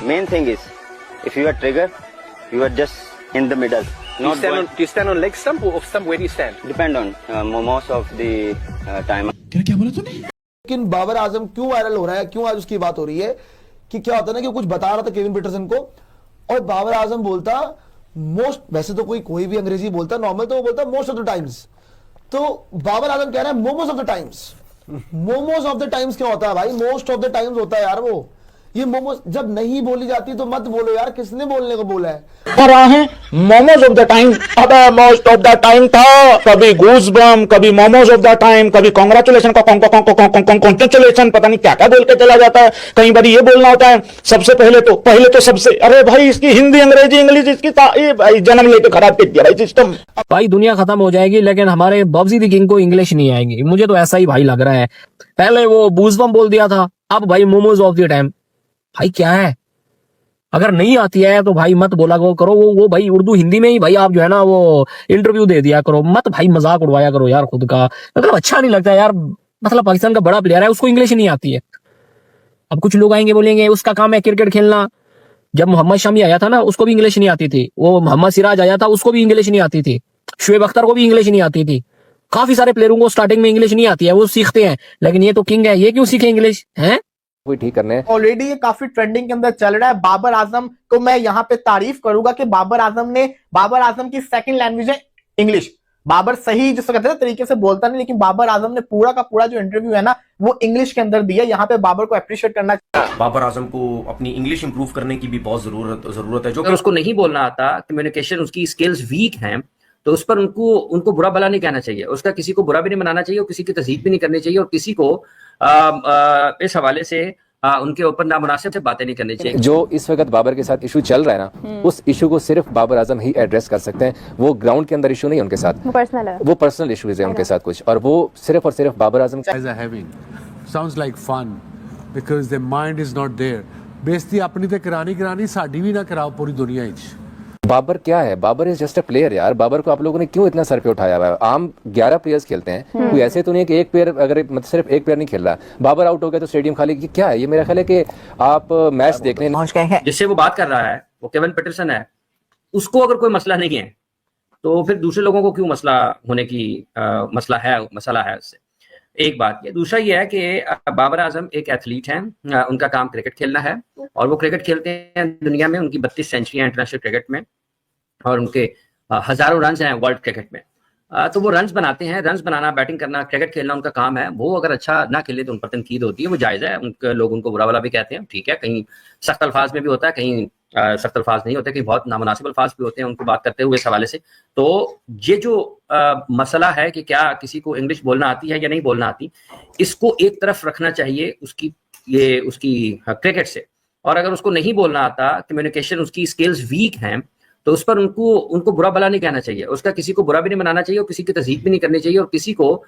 Main thing is, if you are trigger, you are just in the middle. Do you stand on leg stump or off stump? Where do you stand? Depend on most of the time. क्या बोला तूने? लेकिन बाबर आजम क्यों viral हो रहा है, क्यों आज उसकी बात हो रही है कि क्या होता है ना कि कुछ बता रहा था केविन पीटरसन को और बाबर आजम बोलता मोस्ट, वैसे तो कोई भी अंग्रेजी बोलता नॉर्मल तो वो बोलता मोस्ट ऑफ द टाइम्स, तो बाबर आजम कह रहा है momos of the times. Momos of the times क्या होता है भाई? मोस्ट ऑफ द टाइम्स होता है यार। वो ये मोमोज जब नहीं बोली जाती तो मत बोलो यार, किसने बोलने को बोला है? कर रहा है मोमोज ऑफ द टाइम। अबे मोस्ट ऑफ द टाइम था, कभी गूज बम, कभी मोमोज ऑफ द टाइम, कभी कांग्रेचुलेशन कांग्रेचुलेशन, पता नहीं क्या क्या बोल के चला जाता है। कई बार ये बोलना होता है सबसे पहले तो सबसे, अरे भाई इसकी हिंदी अंग्रेजी इंग्लिश इसकी भाई जन्म लेके खराब कर दिया भाई सिस्टम। भाई दुनिया खत्म हो जाएगी लेकिन हमारे बब्जी द किंग को इंग्लिश नहीं आएगी, मुझे तो ऐसा ही भाई लग रहा है। पहले वो बूजबम बोल दिया था, अब भाई मोमोज ऑफ द टाइम। भाई क्या है, अगर नहीं आती है तो भाई मत बोला करो। वो भाई उर्दू हिंदी में ही भाई आप जो है ना वो इंटरव्यू दे दिया करो, मत भाई मजाक उड़वाया करो यार खुद का। मतलब अच्छा नहीं लगता यार। मतलब पाकिस्तान का बड़ा प्लेयर है, उसको इंग्लिश नहीं आती है। अब कुछ लोग आएंगे बोलेंगे उसका काम है क्रिकेट खेलना। जब मोहम्मद शमी आया था ना उसको भी इंग्लिश नहीं आती थी। वो मोहम्मद सिराज आया था उसको भी इंग्लिश नहीं आती थी। शुएब अख्तर को भी इंग्लिश नहीं आती थी। काफी सारे प्लेयरों को स्टार्टिंग में इंग्लिश नहीं आती है, वो सीखते हैं। लेकिन ये तो किंग है, ये क्यों सीखे इंग्लिश है? कोई ठीक करने ऑलरेडी ये काफी ट्रेंडिंग के अंदर चल रहा है। बाबर आजम को मैं यहाँ पे तारीफ करूंगा कि बाबर आजम की सेकंड लैंग्वेज है इंग्लिश। बाबर सही जिसको कहते हैं तरीके से बोलता नहीं, लेकिन बाबर आजम ने पूरा का पूरा जो इंटरव्यू है ना वो इंग्लिश के अंदर दिया। यहाँ पे बाबर को अप्रिशिएट करना चाहिए। बाबर आजम को अपनी इंग्लिश इंप्रूव करने की भी बहुत जरूरत है। जो अगर उसको नहीं बोलना आता, कम्युनिकेशन उसकी स्किल्स वीक हैं, तो उस पर उनको बुरा भला नहीं कहना चाहिए। उसका किसी को बुरा भी नहीं बनाना चाहिए और किसी की तस्दीक भी नहीं करनी चाहिए और किसी को इस हवाले से उनके ऊपर नामुनासिब से बातें नहीं करनी चाहिए। जो इस वक्त बाबर के साथ इशू चल रहा है ना, उस इशू को सिर्फ बाबर आजम ही एड्रेस कर सकते हैं। वो ग्राउंड के अंदर इशू नहीं उनके साथ, वो पर्सनल इशूज है उनके साथ कुछ, और वो सिर्फ और सिर्फ Babar Azam sounds like fun because their mind is not there। बेइज्जती अपनी ते करानी साडी भी ना कराओ पूरी दुनिया विच। बाबर क्या है? Babar is just a player यार। बाबर को आप लोगों ने क्यों इतना सर पे उठाया हुआ है? आम 11 प्लेयर्स खेलते हैं, कोई ऐसे तो नहीं है कि एक प्लेयर, अगर मतलब सिर्फ एक प्लेयर नहीं खेल रहा, बाबर आउट हो गया तो स्टेडियम खाली। क्या है ये? मेरा ख्याल है कि आप मैच देखने जिससे वो बात कर रहा है वो केविन पीटरसन है, उसको अगर कोई मसला नहीं है तो फिर दूसरे लोगों को क्यों मसला होने की मसला है उससे। एक बात ये, दूसरा ये है कि बाबर आजम एक एथलीट हैं, उनका काम क्रिकेट खेलना है और वो क्रिकेट खेलते हैं दुनिया में। उनकी 32 सेंचुरियां इंटरनेशनल क्रिकेट में और उनके हजारों रन हैं वर्ल्ड क्रिकेट में। तो वो रन्स बनाते हैं, रन्स बनाना, बैटिंग करना, क्रिकेट खेलना उनका काम है। वो अगर अच्छा ना खेले तो उन पर तनकीद होती है, वो जायज़ है। उनके लोग उनको बुरा भला भी कहते हैं, ठीक है। कहीं सख्त अल्फाज में भी होता है, कहीं सख्त अल्फाज नहीं होते, कहीं बहुत नामुनासिब अल्फाज भी होते हैं उनको बात करते हुए इस हवाले से। तो ये जो मसला है कि क्या किसी को इंग्लिश बोलना आती है या नहीं बोलना आती, इसको एक तरफ रखना चाहिए उसकी क्रिकेट से। और अगर उसको नहीं बोलना आता, कम्युनिकेशन उसकी स्किल्स वीक हैं, तो उस पर उनको बुरा भला नहीं कहना चाहिए। उसका किसी को बुरा भी नहीं बनाना चाहिए और किसी की तस्दीक भी नहीं करनी चाहिए और किसी को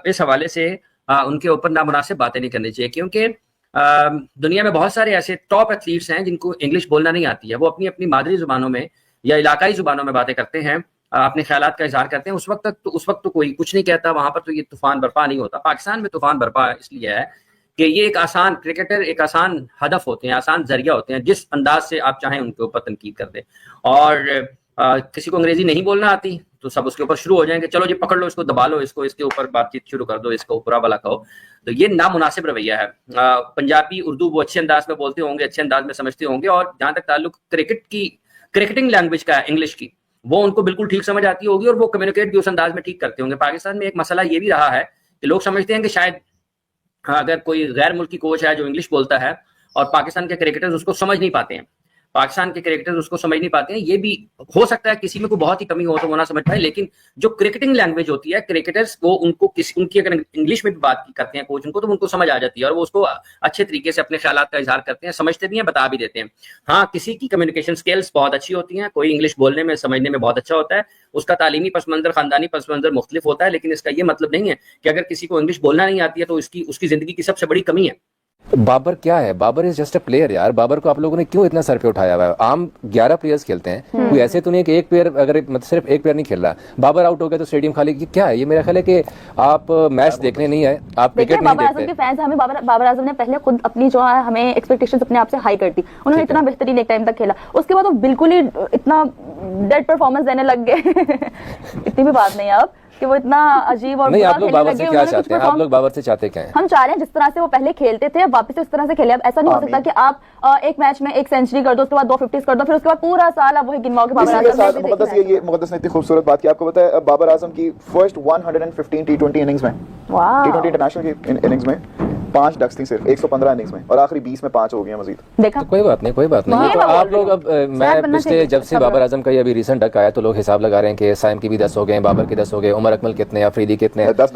इस हवाले से उनके ऊपर नामुनासिब बातें नहीं करनी चाहिए। क्योंकि दुनिया में बहुत सारे ऐसे टॉप एथलीट्स हैं जिनको इंग्लिश बोलना नहीं आती है। वो अपनी अपनी मादरी जुबानों में या इलाकाई जुबानों में बातें करते हैं, अपने ख्यालात का इजहार करते हैं। उस वक्त तो कोई कुछ नहीं कहता, वहां पर तो ये तूफान बर्पा नहीं होता। पाकिस्तान में तूफान बर्पा इसलिए है कि ये एक आसान हदफ होते हैं, आसान जरिया होते हैं, जिस अंदाज से आप चाहें उनके ऊपर तनकीद कर दें। और किसी को अंग्रेजी नहीं बोलना आती तो सब उसके ऊपर शुरू हो जाएंगे, चलो जी पकड़ लो इसको, दबा लो इसको, इसके ऊपर बातचीत शुरू कर दो, इसको बुरा भला कहो। तो ये नामुनासिब रवैया है। पंजाबी उर्दू वो अच्छे अंदाज में बोलते होंगे, अच्छे अंदाज में समझते होंगे, और जहां तक ताल्लुक क्रिकेटिंग लैंग्वेज का है, इंग्लिश की, वो उनको बिल्कुल ठीक समझ आती होगी और वो कम्युनिकेट भी उस अंदाज में ठीक करते होंगे। पाकिस्तान में एक मसला ये भी रहा है कि लोग समझते हैं कि शायद अगर कोई गैर मुल्की कोच है जो इंग्लिश बोलता है और पाकिस्तान के क्रिकेटर्स उसको समझ नहीं पाते हैं, ये भी हो सकता है किसी में कोई बहुत ही कमी हो तो वो ना समझ पाए। लेकिन जो क्रिकेटिंग लैंग्वेज होती है, क्रिकेटर्स वो उनकी अगर इंग्लिश में भी बात करते हैं कोच उनको, तो उनको समझ आ जाती है और वो उसको अच्छे तरीके से अपने ख्यालात का इजहार करते हैं, समझते भी हैं, बता भी देते हैं। हाँ, किसी की कम्युनिकेशन स्किल्स बहुत अच्छी होती हैं, कोई इंग्लिश बोलने में समझने में बहुत अच्छा होता है, उसका तालीमी पस मंजर, खानदानी पस मंजर मुख्तलिफ होता है, लेकिन इसका ये मतलब नहीं है कि अगर किसी को इंग्लिश बोलना नहीं आती है तो उसकी जिंदगी की सबसे बड़ी कमी है। बाबर क्या है? Babar is just a player यार। बाबर को आप लोगों ने क्यों इतना सर पे उठाया हुआ है? आम 11 प्लेयर्स खेलते हैं, कोई ऐसे तो नहीं कि एक प्लेयर अगर मतलब सिर्फ एक प्लेयर नहीं खेल रहा, बाबर आउट हो गया तो स्टेडियम खाली। क्या है ये? मेरा ख्याल है कि आप मैच देखने नहीं आए, आप क्रिकेट नहीं बाबर आजम के देखते। फैंस हमें बाबर आजम ने पहले खुद अपनी जो है हमें एक्सपेक्टेशंस अपने आप से हाई कर दी। उन्होंने इतना बेहतरीन एक टाइम तक खेला, उसके बाद वो बिल्कुल ही इतना डेड परफॉर्मेंस देने लग गए इतनी भी बात नहीं है अब कि वो इतना अजीब और नहीं, बुरा आप लोग खेलने बाबर लग से गए। क्या उन्होंने कुछ चाहते हैं? आप लोग बाबर से चाहते क्या हैं? हम चाह रहे हैं जिस तरह से वो पहले खेलते थे अब वापस उस तरह से खेले। अब ऐसा नहीं हो सकता कि आप एक मैच में एक सेंचुरी कर दो, उसके बाद 2 50 कर दो, फिर उसके बाद पूरा साल आप वही गिनवाओ कि बाबर आजम ने मुकद्दस ये मुकद्दस ने इतनी खूबसूरत बात की, आपको पता है बाबर आजम की फर्स्ट 115 T20 इनिंग्स में, T20 इंटरनेशनल की इनिंग्स में 5 डक्स थी सिर्फ 115 इनिंग्स में, और आखिरी 20 में 5 हो गए मजीद। देखा तो कोई बात नहीं, कोई बात नहीं। तो आप लोग अब मैं पिछले जब से बाबर आजम का ये अभी रिसेंट डक आया तो लोग हिसाब लगा रहे हैं कि साइम की भी 10 हो गए, बाबर के 10 हो गए, उमर अकमल कितने, अफरीदी कितने? 10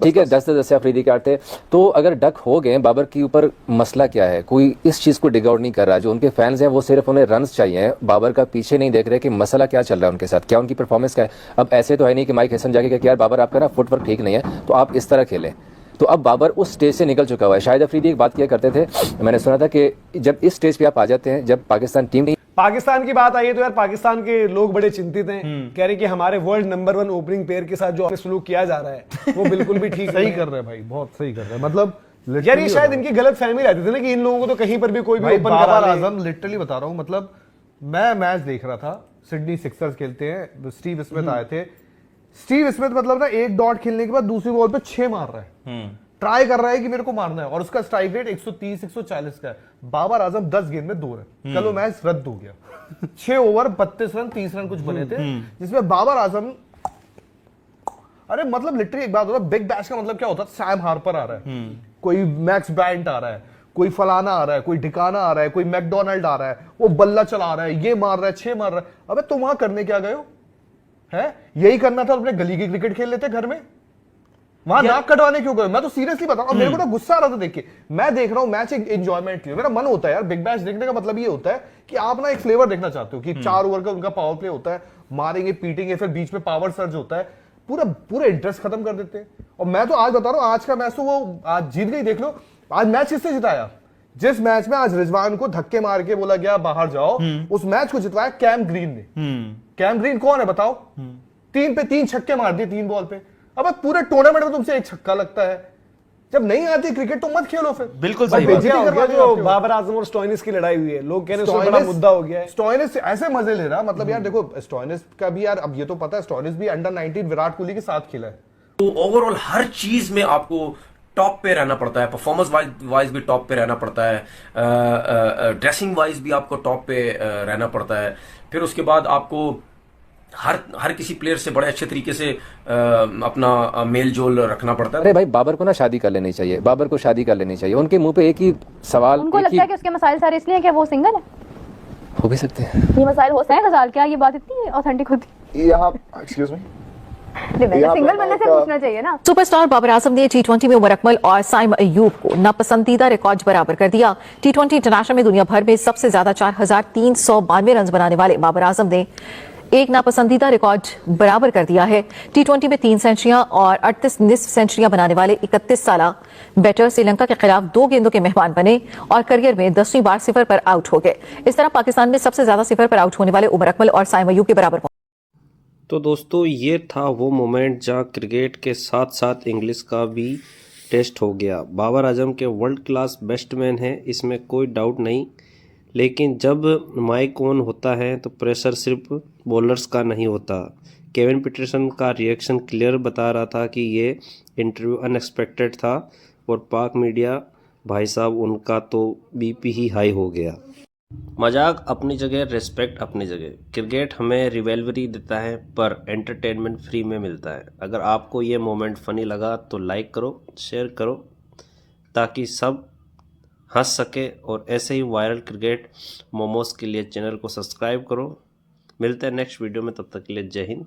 ठीक है, 10 अफरीदी के 8 थे। तो अगर डक हो गए, बाबर के ऊपर मसला क्या है? कोई इस चीज को डिग आउट नहीं कर रहा। जो उनके फैंस हैं वो सिर्फ उन्हें रन्स चाहिए, बाबर का पीछे नहीं देख रहे कि मसला क्या चल रहा है उनके साथ, क्या उनकी परफॉर्मेंस क्या है। अब ऐसे तो है नहीं कि माइक हसन जाके कि यार बाबर आपका ना फुटवर्क ठीक नहीं है तो आप इस तरह खेलें। तो अब बाबर उस स्टेज से निकल चुका हुआ है। शाहिद अफरीदी एक बात किया करते थे, मैंने सुना था कि जब इस स्टेज पे आप आ जाते हैं, जब पाकिस्तान टीम नहीं, पाकिस्तान की बात आई है तो यार पाकिस्तान के लोग बड़े चिंतित हैं, कह रहे हैं कि हमारे वर्ल्ड नंबर 1 ओपनिंग पेयर के साथ जो सलूक किया जा रहा है वो बिल्कुल भी ठीक सही कर रहे हैं भाई, बहुत सही कर रहे हैं। मतलब यार ये शायद इनकी गलत फहमी रहती थी ना कि इन लोगों को तो कहीं पर भी कोई भी ओपन करा बाबर ले। आजम लिटरली बता रहा हूँ, मतलब मैं मैच देख रहा था, सिडनी सिक्सर्स खेलते हैं, स्टीव स्मिथ आए थे। स्टीव स्मिथ मतलब ना एक डॉट खेलने के बाद दूसरी बॉल पे 6 मार रहा है, ट्राई कर रहा है कि मेरे को मारना है, और उसका स्ट्राइक रेट 130 140 का है। बाबर आजम 10 गेंद में 2 रन, कल वो मैच रद्द हो गया। 6 ओवर 32 रन 30 रन कुछ बने थे, जिसमें बाबर आजम, अरे मतलब लिटरली एक बात होता है, बिग बैश का मतलब क्या होता है? सैम हार्पर आ रहा है, कोई मैक्स ब्रायंट आ रहा है, कोई फलाना आ रहा है, कोई ढिकाना आ रहा है, कोई मैकडोनाल्ड आ रहा है, वो बल्ला चला रहा है, ये मार रहा है, 6 मार रहा है। अबे तुम वहां करने क्या गए हो? है यही करना था, अपने गली की क्रिकेट खेल लेते घर में, वहां नाक कटवाने क्यों गए? मैं तो सीरियसली बता रहा हूं, मेरे को ना गुस्सा आ रहा था देख के। मैं देख रहा हूं मैच एक एंजॉयमेंट के लिए, मेरा मन होता है यार, बिग बैश देखने का मतलब ये होता है कि आप ना एक फ्लेवर देखना चाहते हो कि 4 ओवर का उनका पावर प्ले होता है, मारेंगे पीटेंगे, फिर बीच में पावर सर्ज होता है, पूरा इंटरेस्ट खत्म कर देते हैं। और मैं तो आज बता रहा हूं, आज का मैच तो वो आज जीत गई। देख लो आज मैच किससे जिताया? जिस मैच में आज रिजवान को धक्के मार के बोला गया बाहर जाओ, उस मैच को जितवाया कैम ग्रीन ने। कैम ग्रीन कौन है बताओ? 3 पे 3 छक्के मार दिए 3 बॉल पे। अब पूरे टूर्नामेंट में तुमसे एक छक्का लगता है। जब नहीं आती क्रिकेट तो मत खेलो फिर। बिल्कुल सही बात है। जो बाबर आजम और स्टोइनिस की लड़ाई हुई है, लोग कह रहे हैं उसमें बड़ा मुद्दा हो गया है। स्टोइनिस ऐसे मजे ले रहा, मतलब यार देखो स्टोइनिस का भी यार, अब ये तो पता है स्टोइनिस भी अंडर 19 विराट कोहली के साथ खेला है। तो ओवरऑल हर चीज में आपको टॉप पे रहना पड़ता है, परफॉर्मेंस वाइज भी टॉप पे रहना पड़ता है, ड्रेसिंग वाइज भी आपको टॉप पे रहना पड़ता है। फिर उसके बाद आपको हर किसी प्लेयर से बड़े अच्छे तरीके से अपना मेल जोल रखना पड़ता है। अरे भाई बाबर को ना शादी कर लेनी चाहिए, बाबर को शादी कर लेनी चाहिए। उनके मुंह पे एक ही सवाल, उनको लगता है कि उसके मसाइल सारे इसलिए कि वो सिंगल है। हो भी सकते हैं ये मसाइल हो सकते हैं गजाल, क्या ये बात इतनी ऑथेंटिक होती? यहाँ एक्सक्यूज मी, सिंगल बनने से पूछना चाहिए ना। सुपरस्टार बाबर आजम ने T20 में उमर अकमल और साइम अयूब को नापसंदीदा रिकॉर्ड बराबर कर दिया। T20 इंटरनेशनल में दुनिया भर में सबसे ज्यादा 4392 रन बनाने वाले बाबर आजम ने एक नापसंदीदा रिकॉर्ड बराबर कर दिया है। T20 में 3 सेंचुरियां और 38 निस्फ सेंचुरियां बनाने वाले 31 साला बैटर श्रीलंका के खिलाफ 2 गेंदों के मेहमान बने और करियर में 10वीं बार 0 पर आउट हो गए। इस तरह पाकिस्तान में सबसे ज्यादा 0 पर आउट होने वाले उमर अकमल और साइम अयूब के बराबर। तो दोस्तों ये था वो मोमेंट जहां क्रिकेट के साथ साथ इंग्लिश का भी टेस्ट हो गया। बाबर आजम के वर्ल्ड क्लास बैट्समैन हैं, इसमें कोई डाउट नहीं, लेकिन जब माइक ऑन होता है तो प्रेशर सिर्फ बॉलर्स का नहीं होता। केविन पीटरसन का रिएक्शन क्लियर बता रहा था कि ये इंटरव्यू अनएक्सपेक्टेड था, और पाक मीडिया भाई साहब उनका तो बीपी ही हाई हो गया। मजाक अपनी जगह, रिस्पेक्ट अपनी जगह। क्रिकेट हमें रिवेलवरी देता है पर एंटरटेनमेंट फ्री में मिलता है। अगर आपको ये मोमेंट फ़नी लगा तो लाइक करो, शेयर करो, ताकि सब हंस सके। और ऐसे ही वायरल क्रिकेट मोमोज के लिए चैनल को सब्सक्राइब करो। मिलते हैं नेक्स्ट वीडियो में, तब तक के लिए जय हिंद।